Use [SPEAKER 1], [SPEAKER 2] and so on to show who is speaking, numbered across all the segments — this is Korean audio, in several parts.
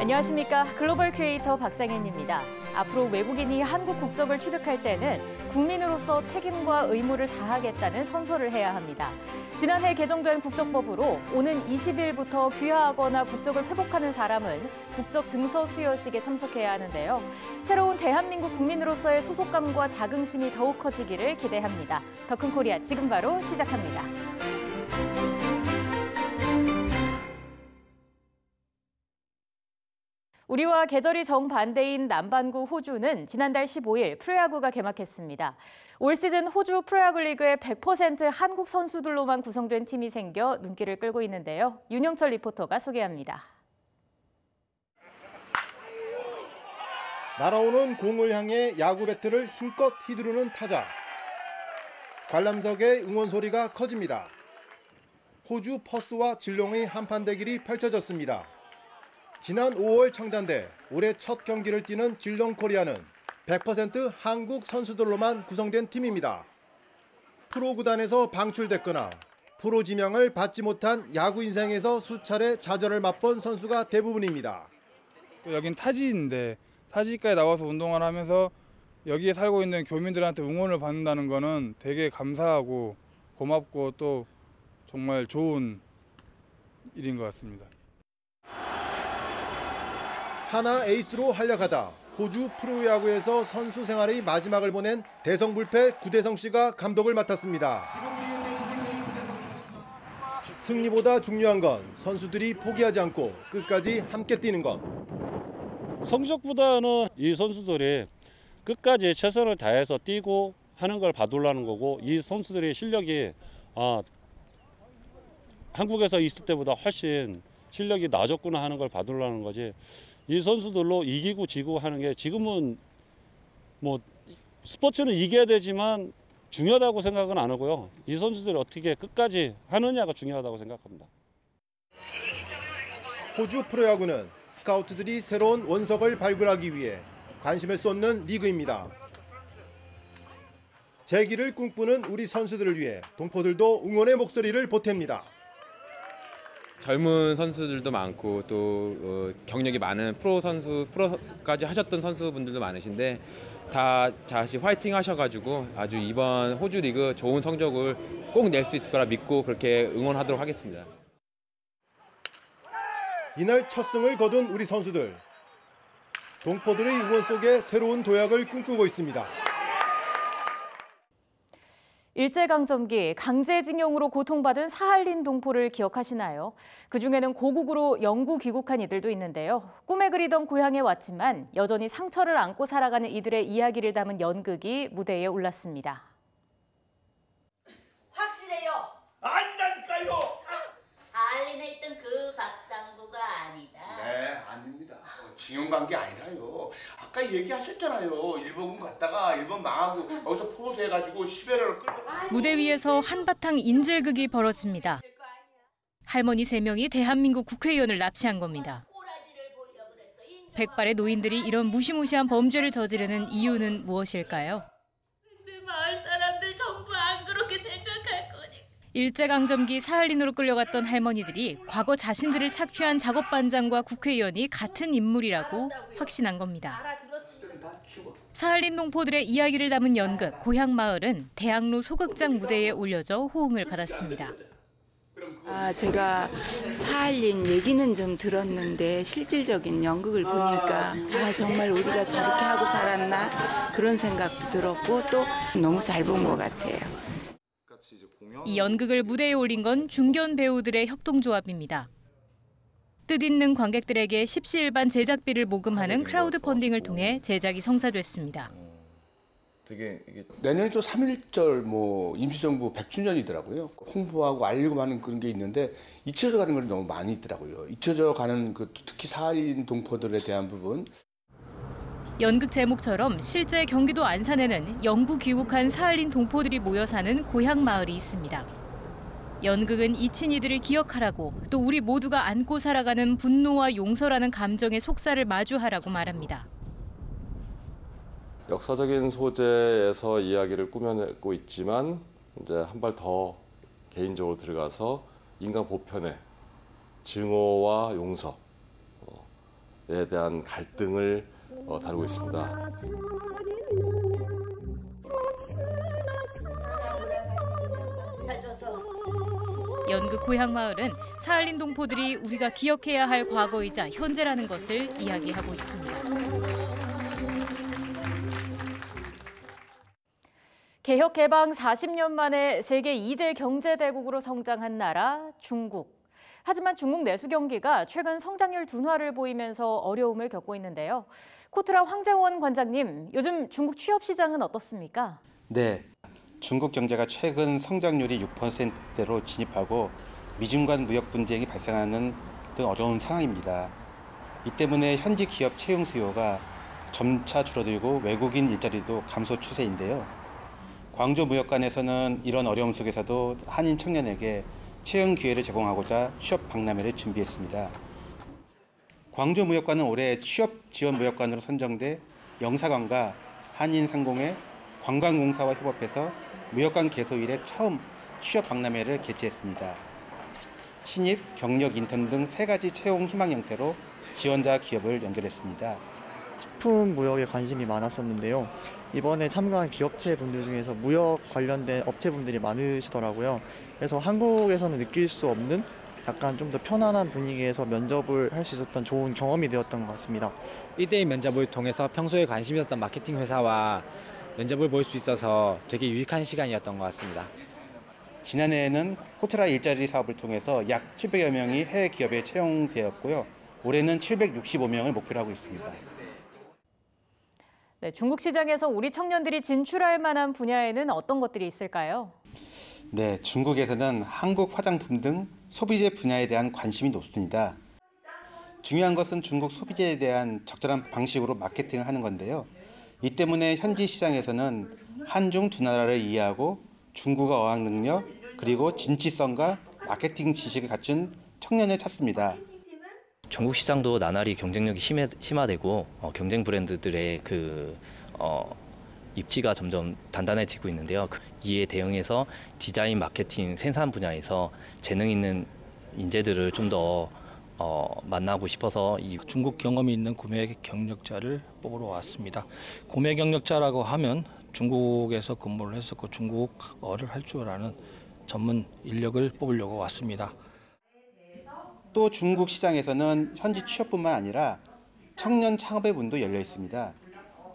[SPEAKER 1] 안녕하십니까. 글로벌 크리에이터 박상현입니다. 앞으로 외국인이 한국 국적을 취득할 때는 국민으로서 책임과 의무를 다하겠다는 선서를 해야 합니다. 지난해 개정된 국적법으로 오는 20일부터 귀화하거나 국적을 회복하는 사람은 국적 증서 수여식에 참석해야 하는데요. 새로운 대한민국 국민으로서의 소속감과 자긍심이 더욱 커지기를 기대합니다. 더 큰 코리아 지금 바로 시작합니다. 우리와 계절이 정반대인 남반구 호주는 지난달 15일 프로야구가 개막했습니다. 올 시즌 호주 프로야구 리그의 100% 한국 선수들로만 구성된 팀이 생겨 눈길을 끌고 있는데요. 윤영철 리포터가 소개합니다.
[SPEAKER 2] 날아오는 공을 향해 야구 배트를 힘껏 휘두르는 타자. 관람석의 응원 소리가 커집니다. 호주 퍼스와 질롱의 한판 대결이 펼쳐졌습니다. 지난 5월 창단돼 올해 첫 경기를 뛰는 질롱 코리아는 100% 한국 선수들로만 구성된 팀입니다. 프로 구단에서 방출됐거나 프로 지명을 받지 못한 야구 인생에서 수차례 좌절을 맛본 선수가 대부분입니다.
[SPEAKER 3] 여긴 타지인데 타지까지 나와서 운동을 하면서 여기에 살고 있는 교민들한테 응원을 받는다는 거는 되게 감사하고 고맙고 또 정말 좋은 일인 것 같습니다.
[SPEAKER 2] 하나 에이스로 활약하다 호주 프로야구에서 선수 생활의 마지막을 보낸 대성불패 구대성 씨가 감독을 맡았습니다. 승리보다 중요한 건 선수들이 포기하지 않고 끝까지 함께 뛰는 것.
[SPEAKER 4] 성적보다는 이 선수들이 끝까지 최선을 다해서 뛰고 하는 걸 봐달라는 거고, 이 선수들의 실력이 한국에서 있을 때보다 훨씬 실력이 낮았구나 하는 걸 봐달라는 거지. 이 선수들로 이기고 지고 하는 게 지금은 뭐 스포츠는 이겨야 되지만 중요하다고 생각은 안 하고요. 이 선수들이 어떻게 끝까지 하느냐가 중요하다고 생각합니다.
[SPEAKER 2] 호주 프로야구는 스카우트들이 새로운 원석을 발굴하기 위해 관심을 쏟는 리그입니다. 재기를 꿈꾸는 우리 선수들을 위해 동포들도 응원의 목소리를 보탭니다.
[SPEAKER 5] 젊은 선수들도 많고 또 경력이 많은 프로까지 하셨던 선수분들도 많으신데 다 다시 화이팅 하셔가지고 아주 이번 호주 리그 좋은 성적을 꼭 낼 수 있을 거라 믿고 그렇게 응원하도록 하겠습니다.
[SPEAKER 2] 이날 첫 승을 거둔 우리 선수들. 동포들의 응원 속에 새로운 도약을 꿈꾸고 있습니다.
[SPEAKER 1] 일제강점기 강제징용으로 고통받은 사할린 동포를 기억하시나요? 그중에는 고국으로 영구 귀국한 이들도 있는데요. 꿈에 그리던 고향에 왔지만 여전히 상처를 안고 살아가는 이들의 이야기를 담은 연극이 무대에 올랐습니다.
[SPEAKER 6] 확실해요.
[SPEAKER 7] 아니라니까요.
[SPEAKER 6] 사할린에 있던 그 박상구가 아니다.
[SPEAKER 7] 네, 아닙니다. 징용 간 게 아니라요. 아까 얘기하셨잖아요. 일본군 갔다가 일본 망하고 여기서 포로돼가지고 시베리아로 끌고.
[SPEAKER 1] 무대 위에서 한바탕 인질극이 벌어집니다. 할머니 3명이 대한민국 국회의원을 납치한 겁니다. 백발의 노인들이 이런 무시무시한 범죄를 저지르는 이유는 무엇일까요?
[SPEAKER 6] 근데 마을 사람들 전부 안 그렇게 생각할 거니.
[SPEAKER 1] 일제강점기 사할린으로 끌려갔던 할머니들이 과거 자신들을 착취한 작업반장과 국회의원이 같은 인물이라고 확신한 겁니다. 사할린 동포들의 이야기를 담은 연극 고향마을은 대학로 소극장 무대에 올려져 호응을 받았습니다.
[SPEAKER 8] 제가 사할린 얘기는 좀 들었는데 실질적인 연극을 보니까 정말 우리가 저렇게 하고 살았나 그런 생각도 들었고 또 너무 잘 본 것 같아요.
[SPEAKER 1] 이 연극을 무대에 올린 건 중견 배우들의 협동조합입니다. 뜻있는 관객들에게 십시일반 제작비를 모금하는 크라우드 펀딩을 통해 제작이 성사됐습니다.
[SPEAKER 7] 내년에 또 3.1절 임시정부 100주년이더라고요. 홍보하고 알리고 하는 그런 게 있는데 잊혀져 가는 걸 너무 많이 있더라고요. 잊혀져 가는 특히 사할린 동포들에 대한 부분.
[SPEAKER 1] 연극 제목처럼 실제 경기도 안산에는 영구 귀국한 사할린 동포들이 모여 사는 고향 마을이 있습니다. 연극은 잊힌 이들을 기억하라고 또 우리 모두가 안고 살아가는 분노와 용서라는 감정의 속살을 마주하라고 말합니다.
[SPEAKER 9] 역사적인 소재에서 이야기를 꾸며내고 있지만 이제 한 발 더 개인적으로 들어가서 인간 보편의 증오와 용서 대한 갈등을 다루고 있습니다.
[SPEAKER 1] 연극 고향마을은 사할린 동포들이 우리가 기억해야 할 과거이자 현재라는 것을 이야기하고 있습니다. 개혁 개방 40년 만에 세계 2대 경제대국으로 성장한 나라 중국. 하지만 중국 내수 경기가 최근 성장률 둔화를 보이면서 어려움을 겪고 있는데요. 코트라 황재원 관장님, 요즘 중국 취업 시장은 어떻습니까?
[SPEAKER 10] 네, 중국 경제가 최근 성장률이 6%대로 진입하고 미중 간 무역 분쟁이 발생하는 등 어려운 상황입니다. 이 때문에 현지 기업 채용 수요가 점차 줄어들고 외국인 일자리도 감소 추세인데요. 광주 무역관에서는 이런 어려움 속에서도 한인 청년에게 채용 기회를 제공하고자 취업 박람회를 준비했습니다. 광주 무역관은 올해 취업 지원 무역관으로 선정돼 영사관과 한인 상공회, 관광공사와 협업해서 무역관 개소 이래 처음 취업 박람회를 개최했습니다. 신입, 경력, 인턴 등 3가지 채용 희망 형태로 지원자 기업을 연결했습니다.
[SPEAKER 11] 식품 무역에 관심이 많았었는데요. 이번에 참가한 기업체 분들 중에서 무역 관련된 업체분들이 많으시더라고요. 그래서 한국에서는 느낄 수 없는 약간 좀 더 편안한 분위기에서 면접을 할 수 있었던 좋은 경험이 되었던 것 같습니다.
[SPEAKER 12] 1대1 면접을 통해서 평소에 관심이 있었던 마케팅 회사와 면접을 볼 수 있어서 되게 유익한 시간이었던 것 같습니다.
[SPEAKER 10] 지난해에는 코트라 일자리 사업을 통해서 약 700여 명이 해외 기업에 채용되었고요. 올해는 765명을 목표로 하고 있습니다.
[SPEAKER 1] 네, 중국 시장에서 우리 청년들이 진출할 만한 분야에는 어떤 것들이 있을까요?
[SPEAKER 10] 네, 중국에서는 한국 화장품 등 소비재 분야에 대한 관심이 높습니다. 중요한 것은 중국 소비재에 대한 적절한 방식으로 마케팅을 하는 건데요. 이 때문에 현지 시장에서는 한중 두 나라를 이해하고 중국어 어학 능력 그리고 진취성과 마케팅 지식을 갖춘 청년을 찾습니다.
[SPEAKER 13] 중국 시장도 나날이 경쟁력이 심화되고 경쟁 브랜드들의 입지가 점점 단단해지고 있는데요. 이에 대응해서 디자인, 마케팅, 생산 분야에서 재능 있는 인재들을 좀 더 만나고 싶어서
[SPEAKER 14] 중국 경험이 있는 구매 경력자를 뽑으러 왔습니다. 구매 경력자라고 하면 중국에서 근무를 했었고 중국어를 할 줄 아는 전문 인력을 뽑으려고 왔습니다.
[SPEAKER 10] 또 중국 시장에서는 현지 취업뿐만 아니라 청년 창업의 문도 열려 있습니다.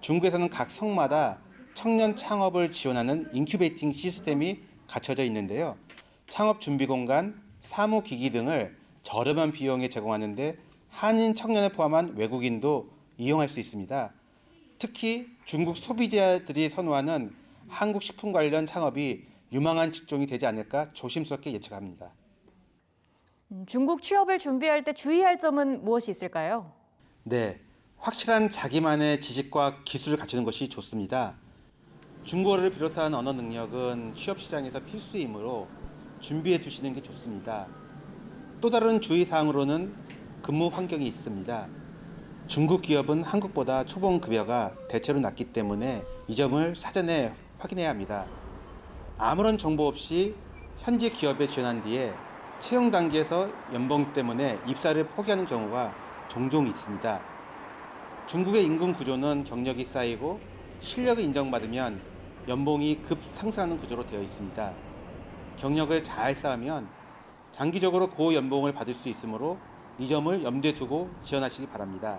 [SPEAKER 10] 중국에서는 각 성마다 청년 창업을 지원하는 인큐베이팅 시스템이 갖춰져 있는데요. 창업 준비 공간, 사무기기 등을 저렴한 비용에 제공하는데 한인 청년을 포함한 외국인도 이용할 수 있습니다. 특히 중국 소비자들이 선호하는 한국 식품 관련 창업이 유망한 직종이 되지 않을까 조심스럽게 예측합니다.
[SPEAKER 1] 중국 취업을 준비할 때 주의할 점은 무엇이 있을까요?
[SPEAKER 10] 네, 확실한 자기만의 지식과 기술을 갖추는 것이 좋습니다. 중국어를 비롯한 언어 능력은 취업 시장에서 필수이므로 준비해 두시는 게 좋습니다. 또 다른 주의사항으로는 근무 환경이 있습니다. 중국 기업은 한국보다 초봉 급여가 대체로 낮기 때문에 이 점을 사전에 확인해야 합니다. 아무런 정보 없이 현지 기업에 지원한 뒤에 채용 단계에서 연봉 때문에 입사를 포기하는 경우가 종종 있습니다. 중국의 임금 구조는 경력이 쌓이고 실력을 인정받으면 연봉이 급 상승하는 구조로 되어 있습니다. 경력을 잘 쌓으면 장기적으로 고연봉을 받을 수 있으므로 이 점을 염두에 두고 지원하시기 바랍니다.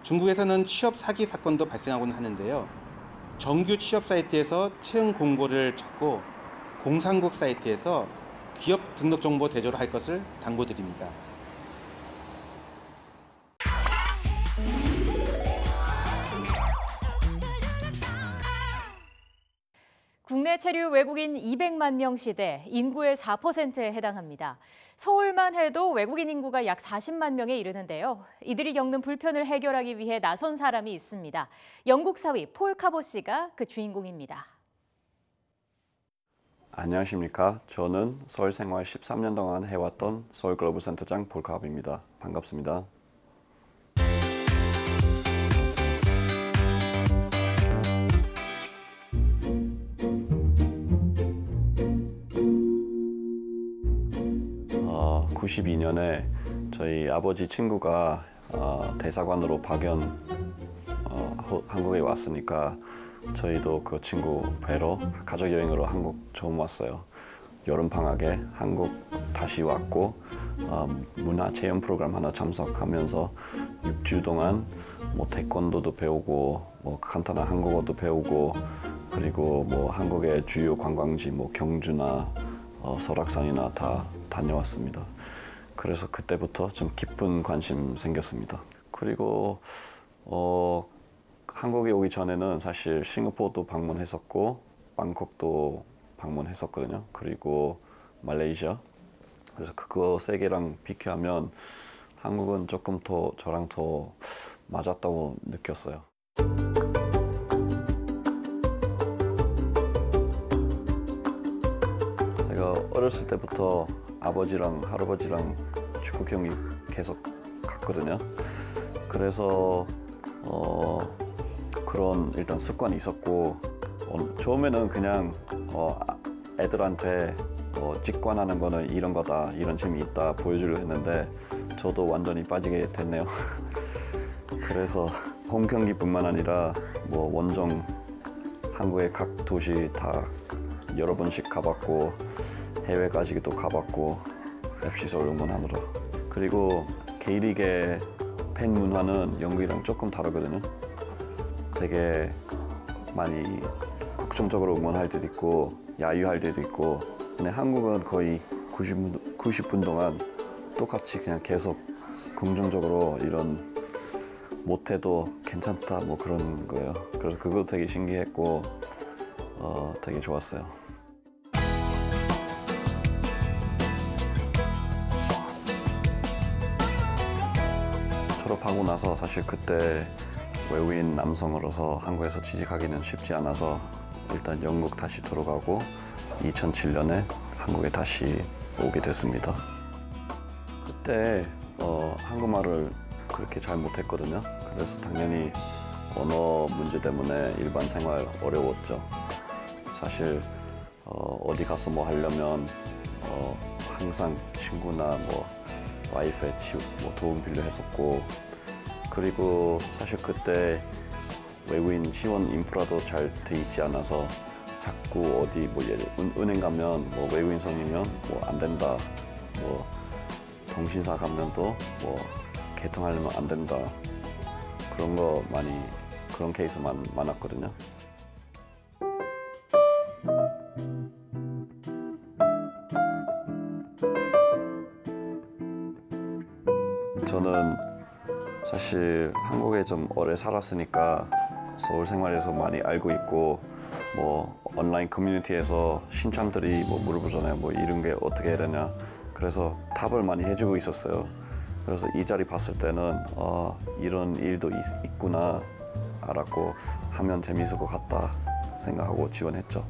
[SPEAKER 10] 중국에서는 취업 사기 사건도 발생하곤 하는데요. 정규 취업 사이트에서 채용 공고를 찾고 공산국 사이트에서 기업 등록 정보 대조를 할 것을 당부드립니다.
[SPEAKER 1] 국내 체류 외국인 200만 명 시대, 인구의 4%에 해당합니다. 서울만 해도 외국인 인구가 약 40만 명에 이르는데요. 이들이 겪는 불편을 해결하기 위해 나선 사람이 있습니다. 영국 사위 폴 카보 씨가 그 주인공입니다.
[SPEAKER 15] 안녕하십니까. 저는 서울 생활 13년 동안 해왔던 서울 글로벌 센터장 폴 카보입니다. 반갑습니다. 어, 92년에 저희 아버지 친구가 대사관으로 파견 한국에 왔으니까 저희도 그 친구 뵈러 가족 여행으로 한국 처음 왔어요. 여름 방학에 한국 다시 왔고 문화 체험 프로그램 하나 참석하면서 6주 동안 뭐 태권도도 배우고 뭐 간단한 한국어도 배우고 그리고 뭐 한국의 주요 관광지 뭐 경주나 설악산이나 다 다녀왔습니다. 그래서 그때부터 좀 깊은 관심 생겼습니다. 그리고 한국에 오기 전에는 사실 싱가포르도 방문했었고 방콕도 방문했었거든요. 그리고 말레이시아. 그래서 그거 세 개랑 비교하면 한국은 조금 더 저랑 더 맞았다고 느꼈어요. 제가 어렸을 때부터 아버지랑 할아버지랑 축구 경기 계속 갔거든요. 그래서 그런 일단 습관이 있었고 처음에는 그냥 애들한테 직관하는 거는 이런 거다, 이런 재미있다 보여주려고 했는데 저도 완전히 빠지게 됐네요. 그래서 홈 경기뿐만 아니라 뭐 원정 한국의 각 도시 다 여러 번씩 가봤고 해외까지도 가봤고 FC 서울 응원하느라. 그리고 K리그의 팬 문화는 영국이랑 조금 다르거든요. 되게 많이 국정적으로 응원할 때도 있고 야유할 때도 있고 근데 한국은 거의 90분 동안 똑같이 그냥 계속 긍정적으로 이런 못해도 괜찮다 뭐 그런 거예요. 그래서 그거 되게 신기했고 되게 좋았어요. 졸업하고 나서 사실 그때 외국인 남성으로서 한국에서 취직하기는 쉽지 않아서 일단 영국 다시 들어가고 2007년에 한국에 다시 오게 됐습니다. 그때 한국말을 그렇게 잘 못했거든요. 그래서 당연히 언어 문제 때문에 일반 생활 어려웠죠. 사실 어디 가서 뭐 하려면 항상 친구나 뭐 와이프의 뭐 도움 빌려했었고 그리고 사실 그때 외국인 지원 인프라도 잘 돼 있지 않아서 자꾸 어디 뭐 예를 은행 가면 뭐 외국인 성이면 뭐 안 된다 뭐 통신사 가면도 뭐 개통하려면 안 된다 그런 거 많이 그런 케이스 많았거든요. 저는 사실 한국에 좀 오래 살았으니까 서울 생활에서 많이 알고 있고 뭐 온라인 커뮤니티에서 신참들이 뭐 물어보잖아요. 뭐 이런 게 어떻게 해야 되냐. 그래서 답을 많이 해주고 있었어요. 그래서 이 자리 봤을 때는 이런 일도 있구나 알았고 하면 재미있을 것 같다 생각하고 지원했죠.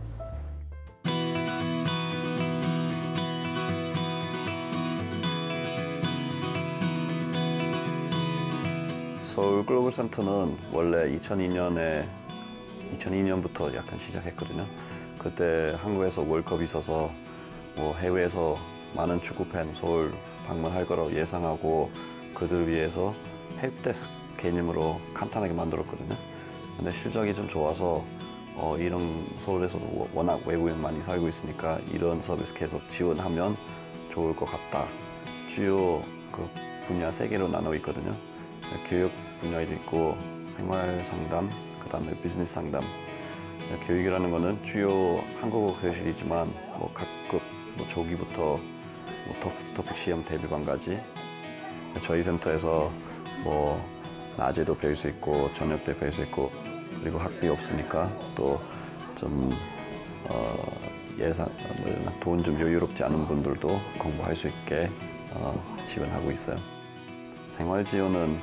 [SPEAKER 15] 서울 글로벌 센터는 원래 2002년부터 약간 시작했거든요. 그때 한국에서 월컵이 있어서 뭐 해외에서 많은 축구팬 서울 방문할 거라고 예상하고 그들 위해서 헬프데스크 개념으로 간단하게 만들었거든요. 근데 실적이 좀 좋아서 이런 서울에서도 워낙 외국인 많이 살고 있으니까 이런 서비스 계속 지원하면 좋을 것 같다. 주요 그 분야 3개로 나눠 있거든요. 교육 분야에도 있고 생활 상담, 그다음에 비즈니스 상담. 교육이라는 거는 주요 한국어 교실이지만 뭐 각급 뭐 조기부터 뭐 토픽 시험 대비반까지 저희 센터에서 뭐 낮에도 배울 수 있고 저녁 때 배울 수 있고 그리고 학비 없으니까 또 좀 돈 좀 여유롭지 않은 분들도 공부할 수 있게 지원하고 있어요. 생활 지원은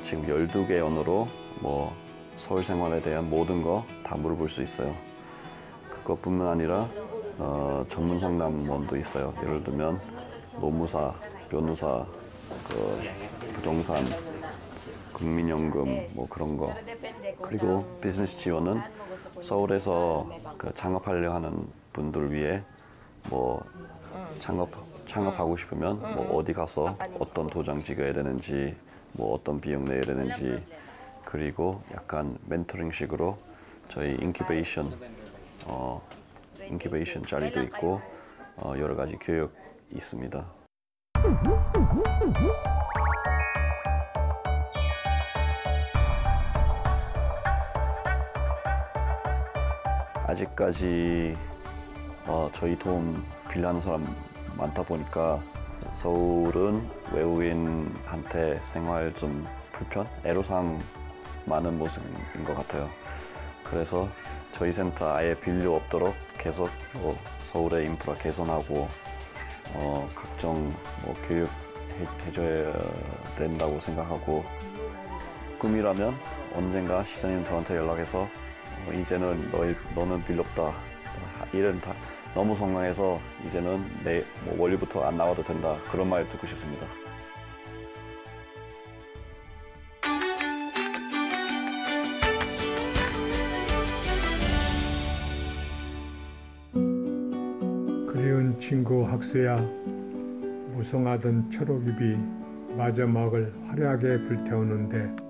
[SPEAKER 15] 지금 12개 언어로 뭐 서울 생활에 대한 모든 거 다 물어볼 수 있어요. 그것뿐만 아니라 전문 상담원도 있어요. 예를 들면 노무사, 변호사, 부동산, 국민연금 뭐 그런 거. 그리고 비즈니스 지원은 서울에서 창업하려 하는 분들 위해 뭐 창업 창업하고 싶으면 뭐 어디 가서 어떤 도장 찍어야 되는지, 뭐 어떤 비용 내야 되는지, 그리고 약간 멘토링식으로 저희 인큐베이션 자리도 있고 여러 가지 교육 있습니다. 아직까지 저희 도움 필요한 사람 많다 보니까 서울은 외국인한테 생활 좀 불편, 애로사항 많은 모습인 것 같아요. 그래서 저희 센터 아예 빌려 없도록 계속 서울의 인프라 개선하고 각종 교육 해줘야 된다고 생각하고, 꿈이라면 언젠가 시장님 저한테 연락해서 이제는 너는 빌려 없다, 일은 다 너무 성공해서 이제는 내 월요부터 안 나와도 된다, 그런 말 듣고 싶습니다.
[SPEAKER 16] 그리운 친구 학수야, 무성하던 초록잎이 마지막을 화려하게 불태우는데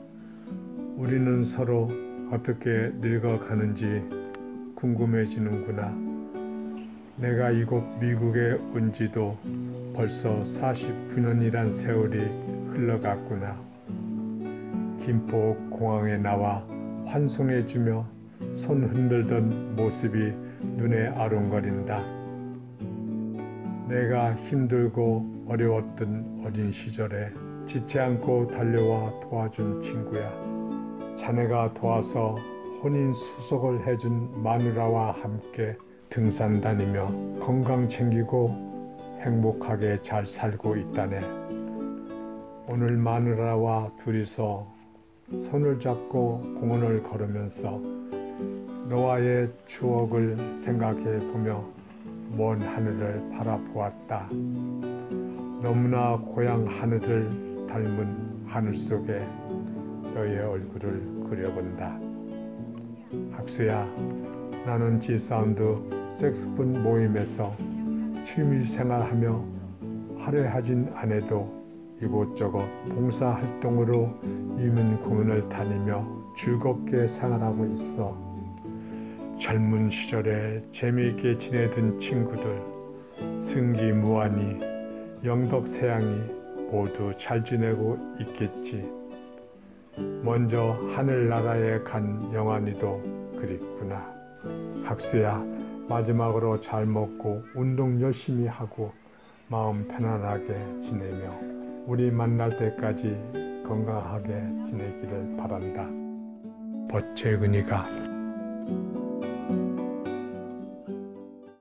[SPEAKER 16] 우리는 서로 어떻게 늙어가는지 궁금해지는구나. 내가 이곳 미국에 온 지도 벌써 49년이란 세월이 흘러갔구나. 김포 공항에 나와 환송해주며 손 흔들던 모습이 눈에 아른거린다. 내가 힘들고 어려웠던 어린 시절에 지치 않고 달려와 도와준 친구야. 자네가 도와서 혼인 수속을 해준 마누라와 함께 등산 다니며 건강 챙기고 행복하게 잘 살고 있다네. 오늘 마누라와 둘이서 손을 잡고 공원을 걸으면서 너와의 추억을 생각해 보며 먼 하늘을 바라보았다. 너무나 고향 하늘을 닮은 하늘 속에 너의 얼굴을 그려본다. 학수야, 나는 지사운드 색소폰 모임에서 취미생활하며 화려하진 않아도 이곳저곳 봉사활동으로 유명 공연을 다니며 즐겁게 생활하고 있어. 젊은 시절에 재미있게 지내던 친구들, 승기, 무한이, 영덕, 세양이 모두 잘 지내고 있겠지. 먼저 하늘나라에 간 영환이도 그립구나. 학수야, 마지막으로 잘 먹고 운동 열심히 하고 마음 편안하게 지내며 우리 만날 때까지 건강하게 지내기를 바란다. 버채근이가